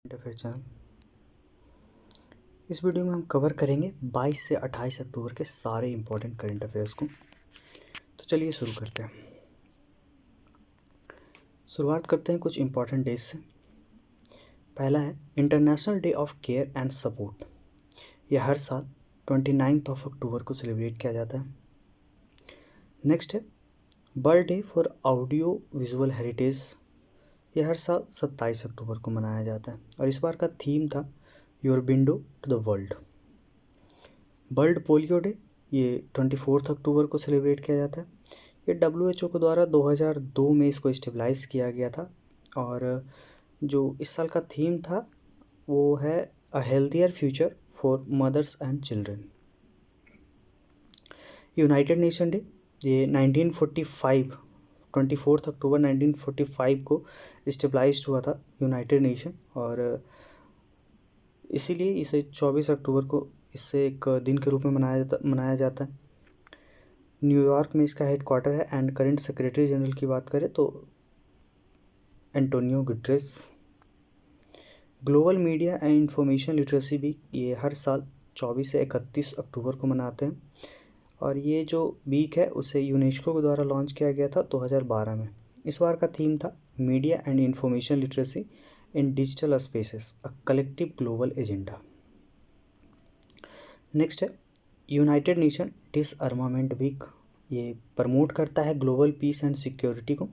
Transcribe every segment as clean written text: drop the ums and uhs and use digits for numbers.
Affair channel. इस video में हम कवर करेंगे 22 से 28 अक्टूबर के सारे इंपॉर्टेंट करंट अफेयर्स को। तो चलिए शुरू करते हैं। शुरुआत करते हैं कुछ इंपॉर्टेंट डेज से। पहला है international day of care and support. यह हर साल 29 अक्टूबर को सेलिब्रेट किया जाता है। नेक्स्ट है world day for audio visual heritage. यह हर साल 27 अक्टूबर को मनाया जाता है और इस बार का थीम था your window to the world. World polio day ये 24 अक्टूबर को सेलिब्रेट किया जाता है। ये WHO के द्वारा 2002 में इसको स्टेबलाइज किया गया था और जो इस साल का थीम था वो है अ healthier future for mothers and children. United nation day ये 1945 24 अक्टूबर 1945 को स्टेबलाइज हुआ था यूनाइटेड नेशन और इसीलिए इसे 24 अक्टूबर को इससे एक दिन के रूप में मनाया जाता है। न्यूयॉर्क में इसका हेडक्वार्टर है एंड करंट सेक्रेटरी जनरल की बात करें तो Antonio Guterres. Global media and information literacy week ये हर साल 24 से 31 अक्टूबर को मनाते हैं और ये जो वीक है उसे यूनेस्को के द्वारा लॉन्च किया गया था 2012 में। इस बार का थीम था media and information literacy in digital spaces a collective global agenda. Next है यूनाइटेड नेशन डिसआर्मामेंट वीक। ये प्रमोट करता है ग्लोबल पीस एंड सिक्योरिटी को।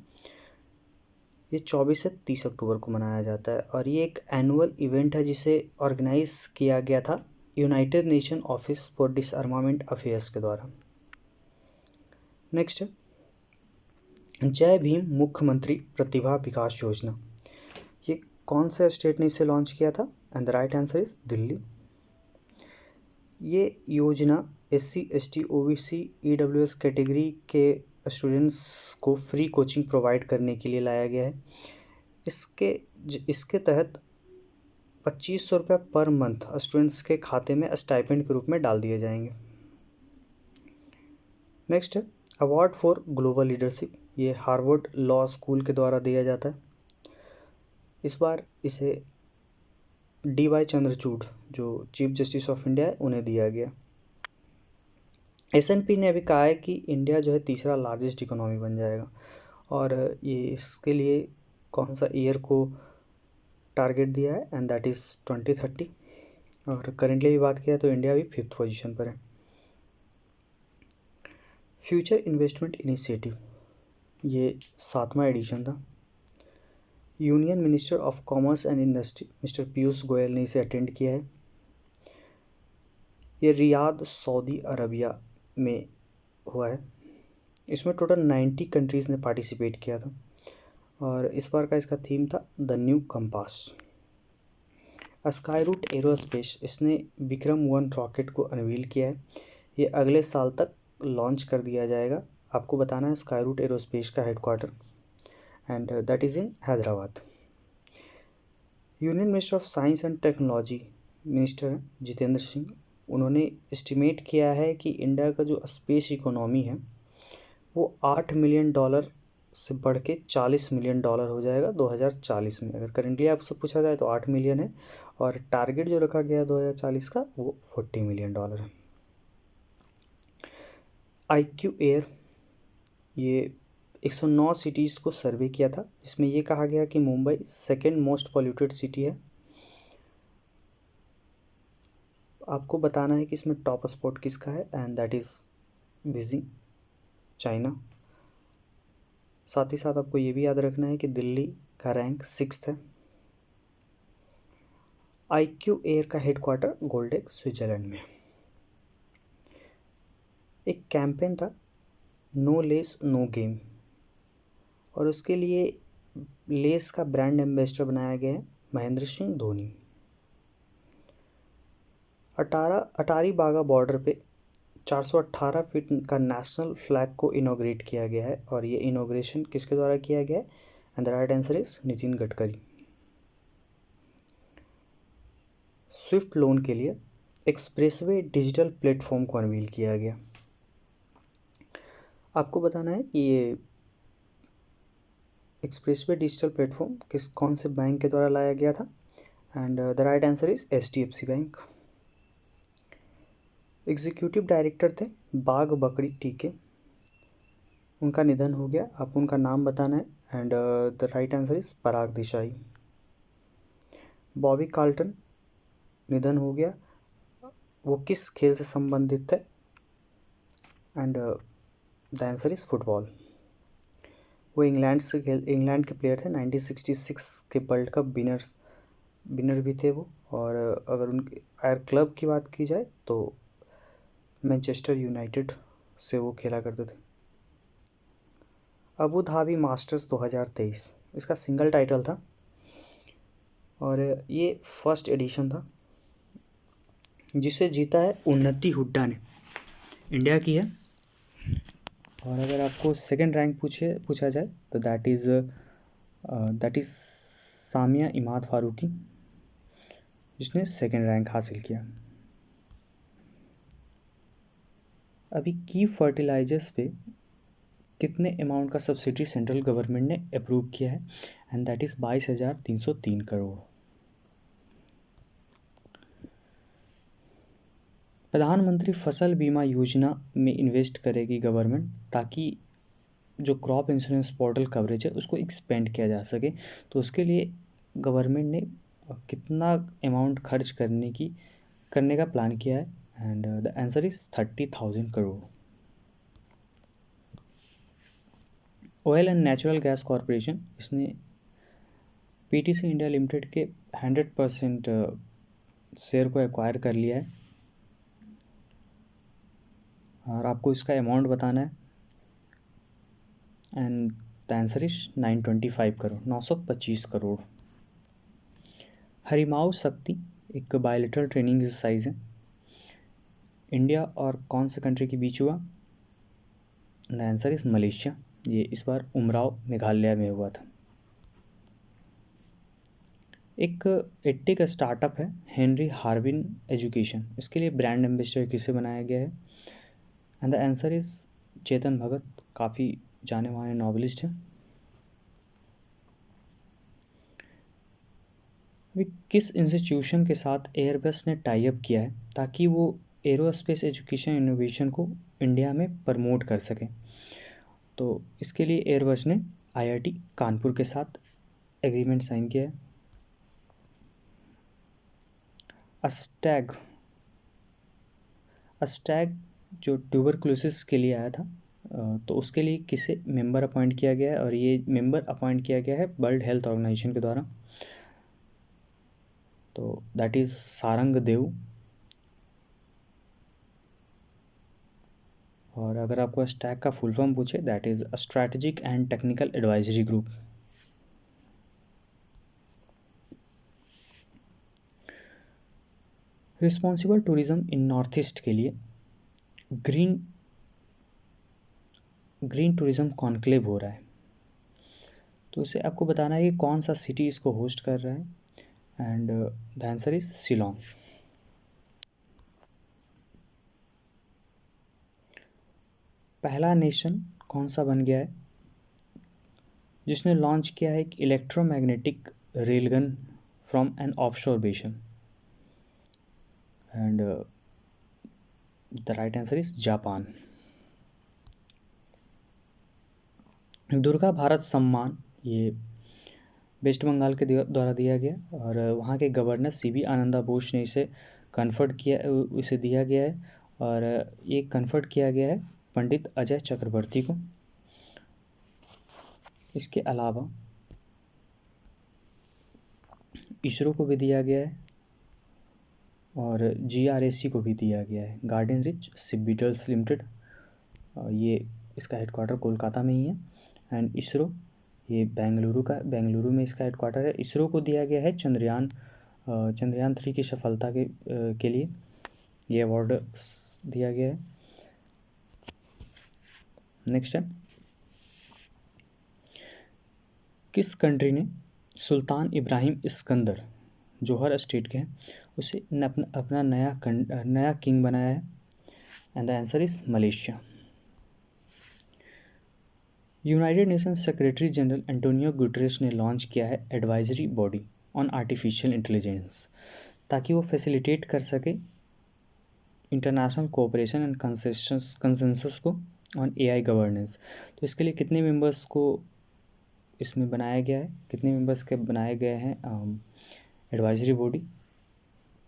ये 24 से 30 अक्टूबर को मनाया जाता है और ये एक एनुअल इवेंट है जिसे ऑर्गेनाइज किया गया था United nation office for डिसआर्मामेंट affairs के द्वारा। नेक्स्ट है जय भीम मुख्यमंत्री प्रतिभा विकास योजना। ये कौन से स्टेट ने इसे लॉन्च किया था? And the right answer is Delhi. ये योजना SC ST OBC EWS category के स्टूडेंट्स को फ्री कोचिंग प्रोवाइड करने के लिए लाया गया है। इसके तहत 2500 रुपये पर मंथ स्टूडेंट्स के खाते में स्टाइपेंड के रूप में डाल दिए जाएंगे। नेक्स्ट है अवार्ड फॉर ग्लोबल लीडरशिप। ये हार्वर्ड लॉ स्कूल के द्वारा दिया जाता है। इस बार इसे DY चंद्रचूड़ जो चीफ जस्टिस ऑफ इंडिया है उन्हें दिया गया। S&P ने अभी कहा है कि इंडिया जो है तीसरा लार्जेस्ट इकोनॉमी बन जाएगा और ये इसके लिए कौन सा ईयर को टारगेट दिया है एंड दैट इज़ 2030 और करेंटली भी बात किया तो इंडिया भी 5th पोजीशन पर है। फ्यूचर इन्वेस्टमेंट इनिशिएटिव ये 7वां एडिशन था। Union minister of commerce and industry mister Piyush Goyal ने इसे अटेंड किया है। ये रियाद सऊदी अरबिया में हुआ है। इसमें टोटल 90 कंट्रीज़ ने पार्टिसिपेट किया था और इस बार का इसका थीम था the new compass. Skyroot Aerospace इसने विक्रम-1 रॉकेट को अनवील किया है। ये अगले साल तक लॉन्च कर दिया जाएगा। आपको बताना है स्काई रूट एरोस्पेस का headquarter and that is in Hyderabad. Union minister of science and technology minister Jitendra Singh उन्होंने एस्टिमेट किया है कि इंडिया का जो स्पेस इकोनॉमी है वो $8 मिलियन से बढ़ के $40 मिलियन हो जाएगा 2040 में। अगर करेंटली आपसे पूछा जाए तो 8 मिलियन है और टारगेट जो रखा गया 2040 का वो $40 मिलियन है। IQ एयर ये 109 सिटीज़ को सर्वे किया था जिसमें ये कहा गया कि Mumbai second most polluted city है। आपको बताना है कि इसमें टॉप स्पॉट किसका है and that is Beijing China. साथ ही साथ आपको ये भी याद रखना है कि दिल्ली का रैंक 6th है। IQ एयर का हेडक्वार्टर गोल्डेक स्विट्जरलैंड में। एक कैंपेन था नो लेस नो गेम और उसके लिए लेस का ब्रांड एम्बेसडर बनाया गया है महेंद्र सिंह धोनी। अटारी बागा बॉर्डर पे 418 फीट का नेशनल फ्लैग को इनॉग्रेट किया गया है और ये इनॉग्रेशन किसके द्वारा किया गया है and the right answer is Nitin Gadkari. Swift loan के लिए एक्सप्रेसवे डिजिटल प्लेटफॉर्म को अनवील किया गया। आपको बताना है कि ये एक्सप्रेसवे डिजिटल प्लेटफॉर्म कौन से बैंक के द्वारा लाया गया था and the right answer is HDFC bank. Executive director थे बाघ बकरी टीके, उनका निधन हो गया, आप उनका नाम बताना है। And the right answer is Parag Desai. Bobby Carlton निधन हो गया, वो किस खेल से संबंधित थे? And the answer is football. वो इंग्लैंड के प्लेयर थे, 1966 के वर्ल्ड कप विनर भी थे वो। और अगर उनके क्लब की बात की जाए तो मैनचेस्टर यूनाइटेड से वो खेला करते थे। अबू धाबी मास्टर्स 2023 इसका सिंगल टाइटल था और ये फर्स्ट एडिशन था, जिसे जीता है उन्नति हुड्डा ने, इंडिया की है। और अगर आपको सेकंड रैंक पूछा जाए तो दैट इज़ सामिया इमाद फारूकी, जिसने सेकंड रैंक हासिल किया। अभी की फर्टिलाइजर्स पे कितने अमाउंट का सब्सिडी सेंट्रल गवर्नमेंट ने अप्रूव किया है? And that is 22,303 crore. प्रधानमंत्री फसल बीमा योजना में इन्वेस्ट करेगी गवर्नमेंट, ताकि जो क्रॉप इंश्योरेंस पोर्टल कवरेज है उसको एक्सपेंड किया जा सके। तो उसके लिए गवर्नमेंट ने कितना अमाउंट खर्च करने का प्लान किया है? And the answer is 30,000 crore. Oil and natural gas corporation, इसने PTC इंडिया लिमिटेड के 100% शेयर को एक्वायर कर लिया है और आपको इसका अमाउंट बताना है। And the answer is 925 crore, 925 crore. Harimau Shakti एक बायलेटरल ट्रेनिंग एक्सरसाइज है, इंडिया और कौन से कंट्री के बीच हुआ? The answer is Malaysia. ये इस बार उमराव मेघालय में हुआ था। एक एडटेक स्टार्टअप है हेनरी हार्विन एजुकेशन, इसके लिए ब्रांड एम्बेसडर किसे बनाया गया है? And the answer is Chetan Bhagat, काफ़ी जाने माने नॉवलिस्ट हैं। अभी किस इंस्टीट्यूशन के साथ एयरबस ने टाई अप किया है ताकि वो एरोस्पेस एजुकेशन इनोवेशन को इंडिया में प्रमोट कर सकें? तो इसके लिए एयरबस ने IIT कानपुर के साथ एग्रीमेंट साइन किया है। अस्टैग जो ट्यूबरकुलोसिस के लिए आया था, तो उसके लिए किसे मेंबर अपॉइंट किया गया है? और ये मेंबर अपॉइंट किया गया है वर्ल्ड हेल्थ ऑर्गेनाइजेशन के द्वारा। तो दैट इज़ सारंग देव। और अगर आपको स्टैग का फुल फॉर्म पूछे, that is strategic and technical advisory group. Responsible tourism in north east के लिए ग्रीन टूरिज्म कॉन्क्लेव हो रहा है, तो उसे आपको बताना है कि कौन सा सिटी इसको होस्ट कर रहा है। And the answer is Shillong. पहला नेशन कौन सा बन गया है जिसने लॉन्च किया है एक electromagnetic railgun from an offshore basin? And the right answer is Japan. Durga Bharat Samman ये वेस्ट बंगाल के द्वारा दिया गया और वहाँ के गवर्नर CB आनंदा बोस ने इसे दिया गया है। और ये कन्फर्ट किया गया है पंडित अजय चक्रवर्ती को। इसके अलावा इसरो को भी दिया गया है और GRAC को भी दिया गया है, गार्डन रिच शिपबिल्डर्स लिमिटेड। ये इसका हेडक्वार्टर कोलकाता में ही है। एंड इसरो ये बेंगलुरु में इसका हेडक्वार्टर है। इसरो को दिया गया है चंद्रयान 3 की सफलता के लिए ये अवार्ड दिया गया है। नेक्स्ट है, किस कंट्री ने सुल्तान इब्राहिम इस्कंदर जौहर स्टेट के हैं उसे अपना नया किंग बनाया है? And the answer is Malaysia. United Nations secretary general Antonio Guterres ने लॉन्च किया है advisory body on artificial intelligence, ताकि वो फैसिलिटेट कर सके इंटरनेशनल कोऑपरेशन एंड कंसेंसस को ऑन एआई गवर्नेंस। तो इसके लिए कितने मेंबर्स को इसमें बनाया गया है, कितने मेंबर्स के बनाए गए हैं एडवाइजरी बॉडी,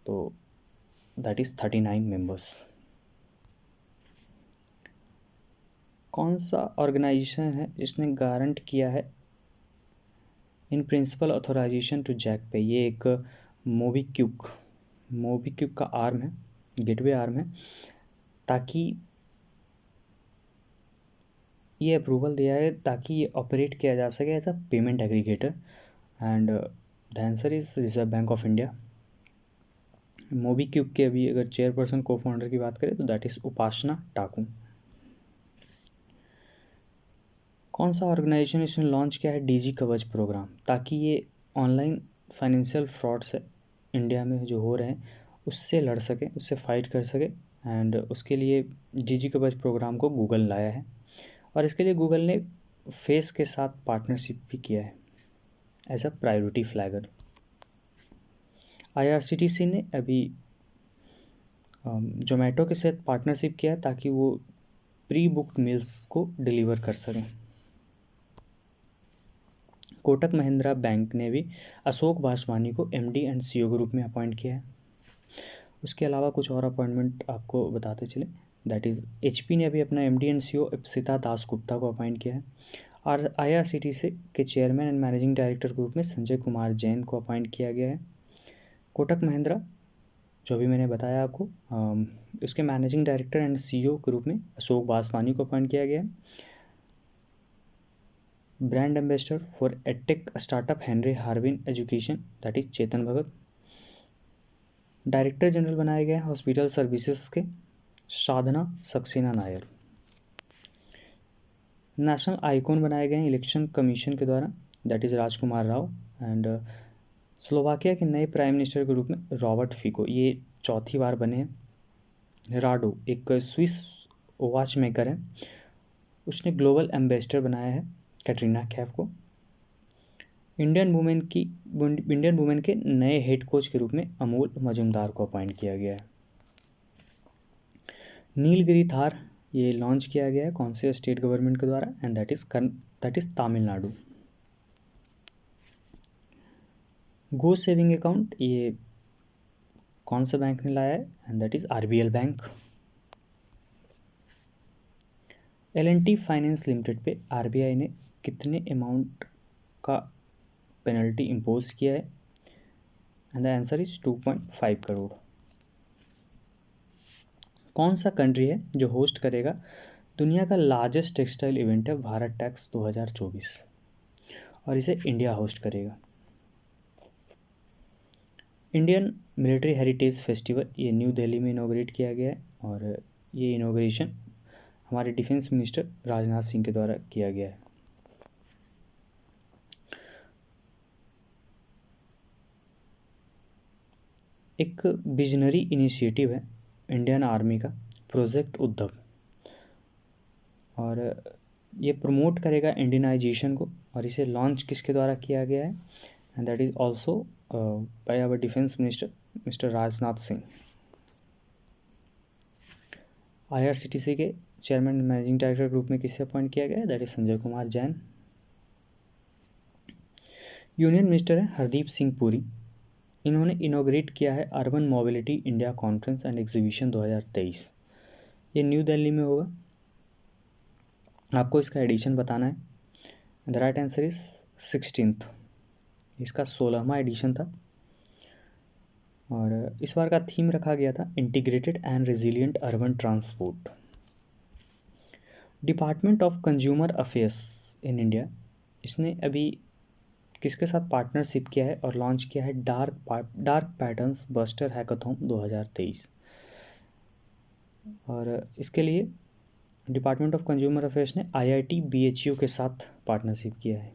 तो दैट इज़ 39 मेंबर्स। कौन सा ऑर्गेनाइजेशन है जिसने गारंट किया है in principle authorization to Jack Pay? ये एक मोबीक्विक का आर्म है, गेटवे आर्म है, ताकि ये अप्रूवल दिया है ताकि ये ऑपरेट किया जा सके as a payment aggregator. And the answer is Reserve Bank of India. MobiKwik के अभी अगर चेयरपर्सन को फाउंडर की बात करें तो दैट इज़ उपासना टाकू। कौन सा ऑर्गेनाइजेशन इसने लॉन्च किया है डीजी कवच प्रोग्राम, ताकि ये ऑनलाइन फाइनेंशियल फ्रॉड्स इंडिया में जो हो रहे हैं उससे लड़ सके, उससे फाइट कर सके। एंड उसके लिए डीजी कवच प्रोग्राम को गूगल लाया है, और इसके लिए गूगल ने फेस के साथ पार्टनरशिप भी किया है एज अ प्रायोरिटी फ्लैगर। आईआरसीटीसी ने अभी जोमेटो के साथ पार्टनरशिप किया है ताकि वो प्री बुक्ड मील्स को डिलीवर कर सकें। कोटक महिंद्रा बैंक ने भी अशोक वासवानी को एमडी एंड सीईओ के रूप में अपॉइंट किया है। उसके अलावा कुछ और अपॉइंटमेंट आपको बताते चले, दैट इज़ एचपी ने अभी अपना MD and CEO Ipsita Das Gupta को अपॉइंट किया है, और आईआरसीटीसी के चेयरमैन एंड मैनेजिंग डायरेक्टर के रूप में संजय कुमार जैन को अपॉइंट किया गया है। कोटक महिंद्रा जो भी मैंने बताया आपको, उसके मैनेजिंग डायरेक्टर एंड सीईओ के रूप में अशोक वासवानी को अपॉइंट किया गया है। Brand ambassador for edtech startup Henry Harvin education, that is Chetan Bhagat. Director general बनाए गए हैं हॉस्पिटल सर्विसेज के साधना सक्सेना नायर। नेशनल आइकॉन बनाए गए हैं इलेक्शन कमीशन के द्वारा, that is Rajkumar Rao. And Slovakia के नए प्राइम मिनिस्टर के रूप में रॉबर्ट फिको, ये चौथी बार बने हैं। राडो एक स्विस वॉच मेकर है, उसने ग्लोबल एम्बेसडर बनाया है कैटरीना कैफ को। इंडियन वुमेन के नए हेड कोच के रूप में अमोल मजुमदार को अपॉइंट किया गया है। नीलगिरी थार ये लॉन्च किया गया है कौन से स्टेट गवर्नमेंट के द्वारा, and that is Tamil Nadu. Go saving account ये कौन सा बैंक ने लाया है, and that is RBL bank. L&T finance limited पे आरबीआई ने कितने अमाउंट का पेनल्टी इम्पोज किया है, and the answer is 2.5 crore. कौन सा कंट्री है जो होस्ट करेगा दुनिया का लार्जेस्ट टेक्सटाइल इवेंट है भारत टैक्स 2024, और इसे इंडिया होस्ट करेगा। इंडियन मिलिट्री हेरिटेज फेस्टिवल ये न्यू दिल्ली में इनॉग्रेट किया गया है, और ये इनॉग्रेशन हमारे डिफेंस मिनिस्टर राजनाथ सिंह के द्वारा किया गया है। एक विजनरी इनिशिएटिव है इंडियन आर्मी का, प्रोजेक्ट उद्धव, और ये प्रमोट करेगा इंडियनाइजेशन को, और इसे लॉन्च किसके द्वारा किया गया है, and that is also by our defence minister mister Rajnath Singh. IRCTC के चेयरमैन मैनेजिंग डायरेक्टर ग्रुप में किसे अपॉइंट किया गया है, that is Sanjay Kumar Jain. Union minister है हरदीप सिंह पुरी, इन्होंने इनॉग्रेट किया है urban mobility India conference and exhibition 2023, ये न्यू दिल्ली में होगा। आपको इसका एडिशन बताना है, the right answer is 16th, इसका 16वां एडिशन था, और इस बार का थीम रखा गया था integrated and resilient urban transport. Department of consumer affairs in India, इसने अभी किसके साथ पार्टनरशिप किया है और लॉन्च किया है डार्क पैटर्न्स बस्टर हैकाथॉन 2023, और इसके लिए डिपार्टमेंट ऑफ कंज्यूमर अफेयर्स ने आईआईटी बीएचयू के साथ पार्टनरशिप किया है।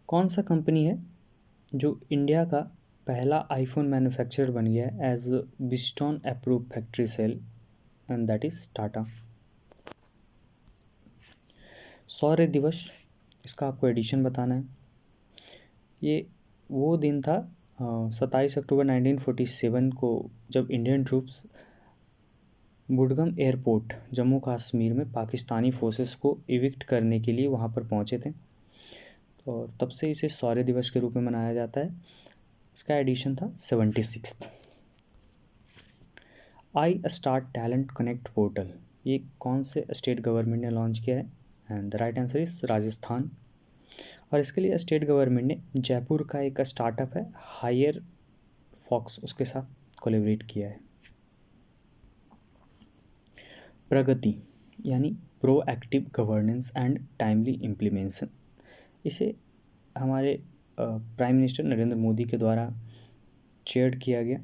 कौन सा कंपनी है जो इंडिया का पहला आईफोन मैन्युफैक्चरर बन गया है एज बिस्टॉन approve factory cell, and that is Tata. Shaurya Diwas, इसका आपको एडिशन बताना है, ये वो दिन था 27 अक्टूबर 1947 को, जब Indian troops Budgam airport Jammu Kashmir में पाकिस्तानी फोर्सेस को इविक्ट करने के लिए वहाँ पर पहुँचे थे। और तब से इसे शौर्य दिवस के रूप में मनाया जाता है। इसका एडिशन था 76। आई स्टार टैलेंट कनेक्ट पोर्टल, ये कौन से स्टेट गवर्नमेंट ने लॉन्च किया है? And the right answer is Rajasthan. और इसके लिए स्टेट गवर्नमेंट ने जयपुर का एक स्टार्टअप है हायर फॉक्स, उसके साथ कोलैबोरेट किया है। प्रगति यानी प्रोएक्टिव गवर्नेंस एंड टाइमली इम्प्लीमेंशन, इसे हमारे प्राइम मिनिस्टर नरेंद्र मोदी के द्वारा चेयर किया गया।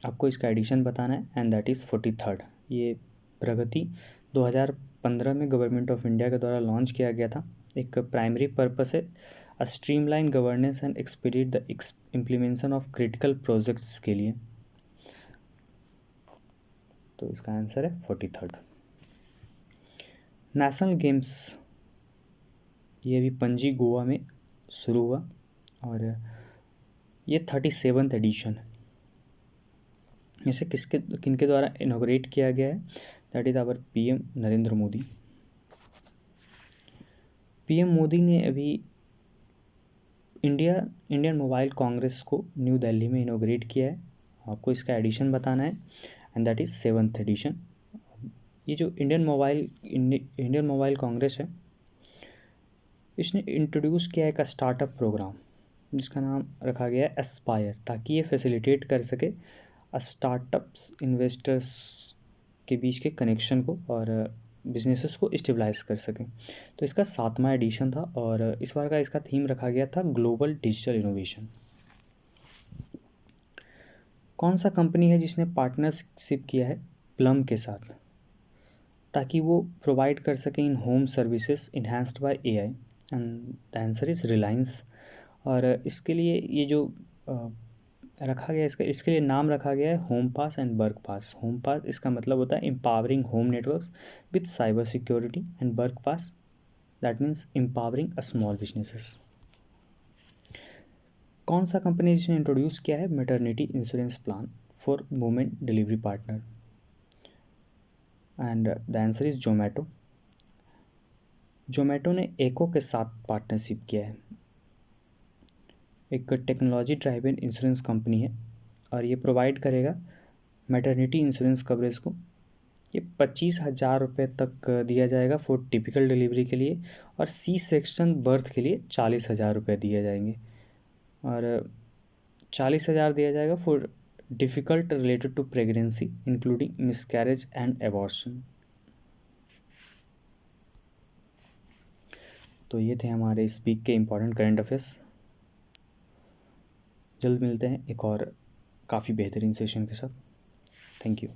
आपको इसका एडिशन बताना है एंड दैट इज़ 43rd। ये प्रगति 2015 में गवर्नमेंट ऑफ इंडिया के द्वारा लॉन्च किया गया था। एक प्राइमरी पर्पस है streamline governance and expedite the implementation of critical projects के लिए। तो इसका आंसर है 43rd। नेशनल गेम्स, ये भी पणजी गोवा में शुरू हुआ और ये 37th एडिशन है। इसे किनके द्वारा इनॉग्रेट किया गया है? That is our PM Narendra Modi. PM Modi ने अभी इंडियन मोबाइल कांग्रेस को न्यू दिल्ली में इनॉग्रेट किया है। आपको इसका एडिशन बताना है and that is 7th addition. ये जो इंडियन मोबाइल कांग्रेस है, इसने इंट्रोड्यूस किया एक स्टार्टअप प्रोग्राम जिसका नाम रखा गया है एस्पायर, ताकि ये फैसिलिटेट कर सके स्टार्टअप्स इन्वेस्टर्स के बीच के कनेक्शन को और बिजनेसेस को स्टेबलाइज कर सकें। तो इसका 7वां एडिशन था और इस बार का इसका थीम रखा गया था ग्लोबल डिजिटल इनोवेशन। कौन सा कंपनी है जिसने पार्टनरशिप किया है प्लम के साथ, ताकि वो प्रोवाइड कर सकें in home services enhanced by AI? And the answer is Reliance. और इसके लिए ये जो रखा गया, इसके लिए नाम रखा गया है home pass and work pass. Home pass इसका मतलब होता है empowering home networks with cyber security, and work pass that means empowering small businesses. कौन सा कंपनी जिसने इंट्रोड्यूस किया है maternity insurance plan for women delivery partner? And the answer is Zomato. Zomato ने एको के साथ पार्टनरशिप किया है। एक टेक्नोलॉजी ड्राइवन इंश्योरेंस कंपनी है और ये प्रोवाइड करेगा मैटरनिटी इंश्योरेंस कवरेज को। ये 25,000 रुपये तक दिया जाएगा फॉर टिपिकल डिलीवरी के लिए, और सी सेक्शन बर्थ के लिए 40,000 रुपये दिए जाएंगे, और 40,000 दिया जाएगा for difficult related to pregnancy including miscarriage and abortion. तो ये थे हमारे इस वीक के इम्पॉर्टेंट करंट अफेयर्स। जल्द मिलते हैं एक और काफ़ी बेहतरीन सेशन के साथ। Thank you.